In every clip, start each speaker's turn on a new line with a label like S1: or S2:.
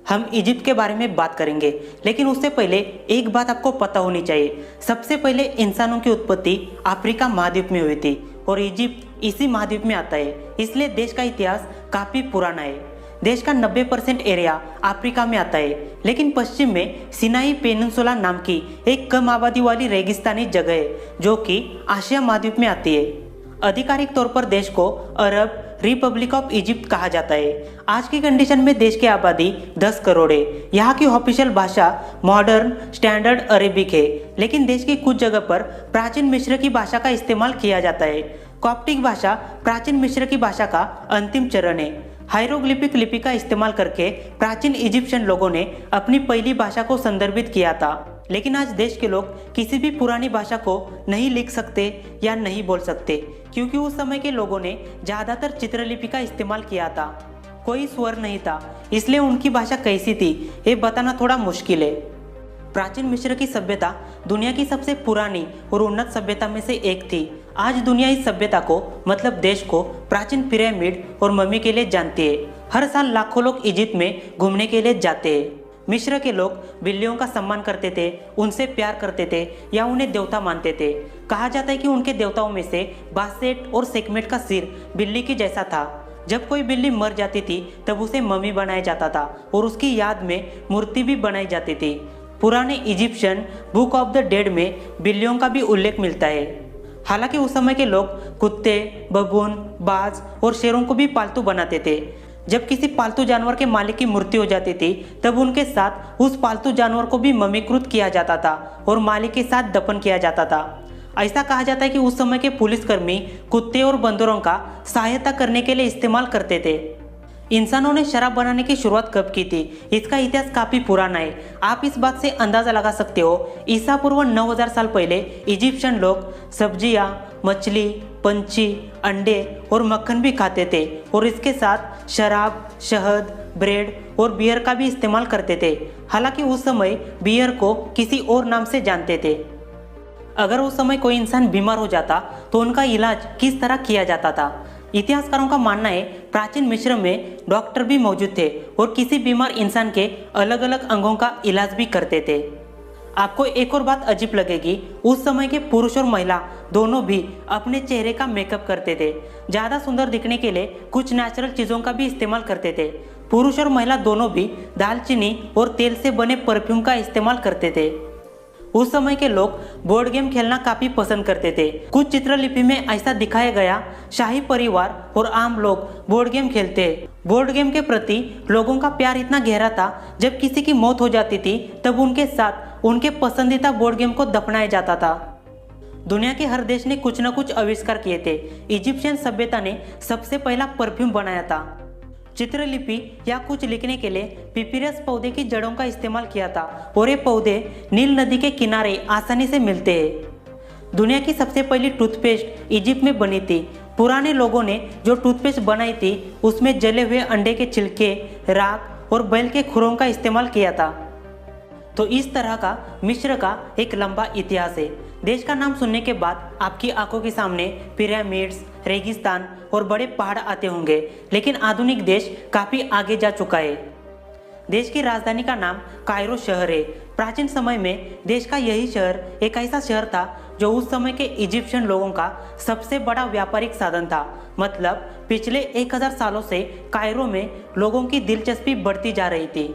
S1: हम इजिप्ट के बारे में बात करेंगे, लेकिन उससे पहले एक बात आपको पता होनी चाहिए। सबसे पहले इंसानों की उत्पत्ति अफ्रीका महाद्वीप में हुई थी और इजिप्ट इसी महाद्वीप में आता है, इसलिए देश का इतिहास काफ़ी पुराना है। देश का 90% एरिया अफ्रीका में आता है, लेकिन पश्चिम में सिनाई पेनिनसुला नाम की एक कम आबादी वाली रेगिस्तानी जगह है जो कि एशिया महाद्वीप में आती है। आधिकारिक तौर पर देश को अरब रिपब्लिक ऑफ इजिप्ट कहा जाता है। आज की कंडीशन में देश की आबादी 10 करोड़ है। यहाँ की ऑफिशियल भाषा मॉडर्न स्टैंडर्ड अरेबिक है, लेकिन देश की कुछ जगह पर प्राचीन मिस्र की भाषा का इस्तेमाल किया जाता है। कॉप्टिक भाषा प्राचीन मिस्र की भाषा का अंतिम चरण है। हायरोग्लिफिक लिपि का इस्तेमाल करके प्राचीन इजिप्शियन लोगों ने अपनी पहली भाषा को संदर्भित किया था, लेकिन आज देश के लोग किसी भी पुरानी भाषा को नहीं लिख सकते या नहीं बोल सकते, क्योंकि उस समय के लोगों ने ज़्यादातर चित्रलिपि का इस्तेमाल किया था। कोई स्वर नहीं था, इसलिए उनकी भाषा कैसी थी ये बताना थोड़ा मुश्किल है। प्राचीन मिस्र की सभ्यता दुनिया की सबसे पुरानी और उन्नत सभ्यता में से एक थी। आज दुनिया इस सभ्यता को मतलब देश को प्राचीन पिरामिड और मम्मी के लिए जानती है। हर साल लाखों लोग इजिप्ट में घूमने के लिए जाते हैं। मिस्र के लोग बिल्लियों का सम्मान करते थे, उनसे प्यार करते थे या उन्हें देवता मानते थे। कहा जाता है कि उनके देवताओं में से बासेट और सेकमेट का सिर बिल्ली की जैसा था। जब कोई बिल्ली मर जाती थी तब उसे मम्मी बनाया जाता था और उसकी याद में मूर्ति भी बनाई जाती थी। पुराने Egyptian book of the dead में बिल्लियों का भी उल्लेख मिलता है। हालांकि उस समय के लोग कुत्ते, बबून, बाज और शेरों को भी पालतू बनाते थे। जब किसी पालतू जानवर के मालिक की मृत्यु हो जाती थी तब उनके साथ उस पालतू जानवर को भी मम्मीकृत किया जाता था और मालिक के साथ दफन किया जाता था। ऐसा कहा जाता है कि उस समय के पुलिसकर्मी कुत्ते और बंदरों का सहायता करने के लिए इस्तेमाल करते थे। इंसानों ने शराब बनाने की शुरुआत कब की थी, इसका इतिहास काफ़ी पुराना है। आप इस बात से अंदाज़ा लगा सकते हो, ईसा पूर्व 9000 साल पहले इजिप्शियन लोग सब्जियां, मछली, पंछी, अंडे और मक्खन भी खाते थे और इसके साथ शराब, शहद, ब्रेड और बियर का भी इस्तेमाल करते थे। हालांकि उस समय बियर को किसी और नाम से जानते थे। अगर उस समय कोई इंसान बीमार हो जाता तो उनका इलाज किस तरह किया जाता था? इतिहासकारों का मानना है प्राचीन मिस्र में डॉक्टर भी मौजूद थे और किसी बीमार इंसान के अलग अलग अंगों का इलाज भी करते थे। आपको एक और बात अजीब लगेगी, उस समय के पुरुष और महिला दोनों भी अपने चेहरे का मेकअप करते थे। ज़्यादा सुंदर दिखने के लिए कुछ नेचुरल चीज़ों का भी इस्तेमाल करते थे। पुरुष और महिला दोनों भी दालचीनी और तेल से बने परफ्यूम का इस्तेमाल करते थे। उस समय के लोग बोर्ड गेम खेलना काफ़ी पसंद करते थे। कुछ चित्रलिपि में ऐसा दिखाया गया, शाही परिवार और आम लोग बोर्ड गेम खेलते हैं। बोर्ड गेम के प्रति लोगों का प्यार इतना गहरा था, जब किसी की मौत हो जाती थी तब उनके साथ उनके पसंदीदा बोर्ड गेम को दफनाया जाता था। दुनिया के हर देश ने कुछ न कुछ आविष्कार किए थे। इजिप्शियन सभ्यता ने सबसे पहला परफ्यूम बनाया था। चित्रलिपि या कुछ लिखने के लिए पिपीरस पौधे की जड़ों का इस्तेमाल किया था और ये पौधे नील नदी के किनारे आसानी से मिलते हैं। दुनिया की सबसे पहली टूथपेस्ट इजिप्ट में बनी थी। पुराने लोगों ने जो टूथपेस्ट बनाई थी उसमें जले हुए अंडे के छिलके, राख और बैल के खुरों का इस्तेमाल किया था। तो इस तरह का मिस्र का एक लंबा इतिहास है। देश का नाम सुनने के बाद आपकी आंखों के सामने पिरामिड्स, रेगिस्तान और बड़े पहाड़ आते होंगे, लेकिन आधुनिक देश काफ़ी आगे जा चुका है। देश की राजधानी का नाम कायरो शहर है। प्राचीन समय में देश का यही शहर एक ऐसा शहर था जो उस समय के इजिप्शियन लोगों का सबसे बड़ा व्यापारिक साधन था। मतलब पिछले 1000 सालों से कायरो में लोगों की दिलचस्पी बढ़ती जा रही थी।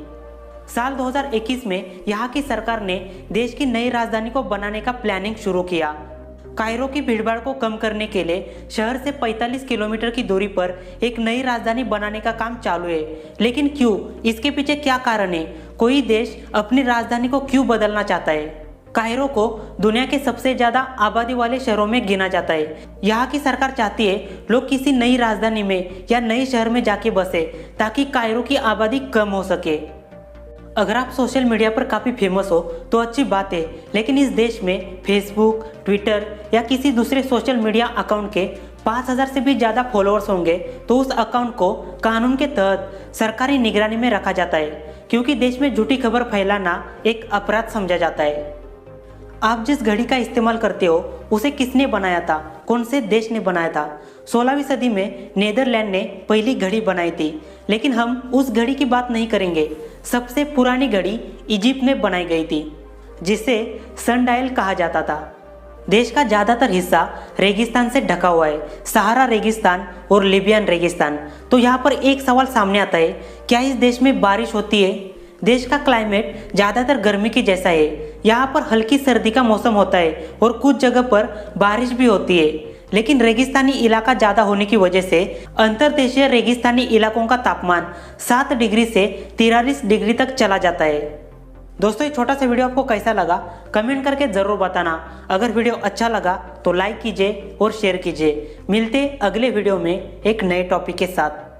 S1: साल 2021 में यहाँ की सरकार ने देश की नई राजधानी को बनाने का प्लानिंग शुरू किया। कायरो की भीड़भाड़ को कम करने के लिए शहर से 45 किलोमीटर की दूरी पर एक नई राजधानी बनाने का काम चालू है। लेकिन क्यों? इसके पीछे क्या कारण है? कोई देश अपनी राजधानी को क्यों बदलना चाहता है? कायरो को दुनिया के सबसे ज़्यादा आबादी वाले शहरों में गिना जाता है। यहाँ की सरकार चाहती है लोग किसी नई राजधानी में या नए शहर में जाके बसे ताकि कायरो की आबादी कम हो सके। अगर आप सोशल मीडिया पर काफ़ी फेमस हो तो अच्छी बात है, लेकिन इस देश में फेसबुक, ट्विटर या किसी दूसरे सोशल मीडिया अकाउंट के 5000 से भी ज़्यादा फॉलोअर्स होंगे तो उस अकाउंट को कानून के तहत सरकारी निगरानी में रखा जाता है, क्योंकि देश में झूठी खबर फैलाना एक अपराध समझा जाता है। आप जिस घड़ी का इस्तेमाल करते हो उसे किसने बनाया था, कौन से देश ने बनाया था? 16वीं सदी में नीदरलैंड ने पहली घड़ी बनाई थी, लेकिन हम उस घड़ी की बात नहीं करेंगे। सबसे पुरानी घड़ी इजिप्ट में बनाई गई थी, जिसे सनडायल कहा जाता था। देश का ज़्यादातर हिस्सा रेगिस्तान से ढका हुआ है, सहारा रेगिस्तान और लिबियन रेगिस्तान। तो यहाँ पर एक सवाल सामने आता है, क्या इस देश में बारिश होती है? देश का क्लाइमेट ज़्यादातर गर्मी की जैसा है। यहाँ पर हल्की सर्दी का मौसम होता है और कुछ जगह पर बारिश भी होती है, लेकिन रेगिस्तानी इलाका ज़्यादा होने की वजह से अंतर्देशीय रेगिस्तानी इलाकों का तापमान 7 डिग्री से 43 डिग्री तक चला जाता है। दोस्तों, ये छोटा सा वीडियो आपको कैसा लगा कमेंट करके ज़रूर बताना। अगर वीडियो अच्छा लगा तो लाइक कीजिए और शेयर कीजिए। मिलते अगले वीडियो में एक नए टॉपिक के साथ।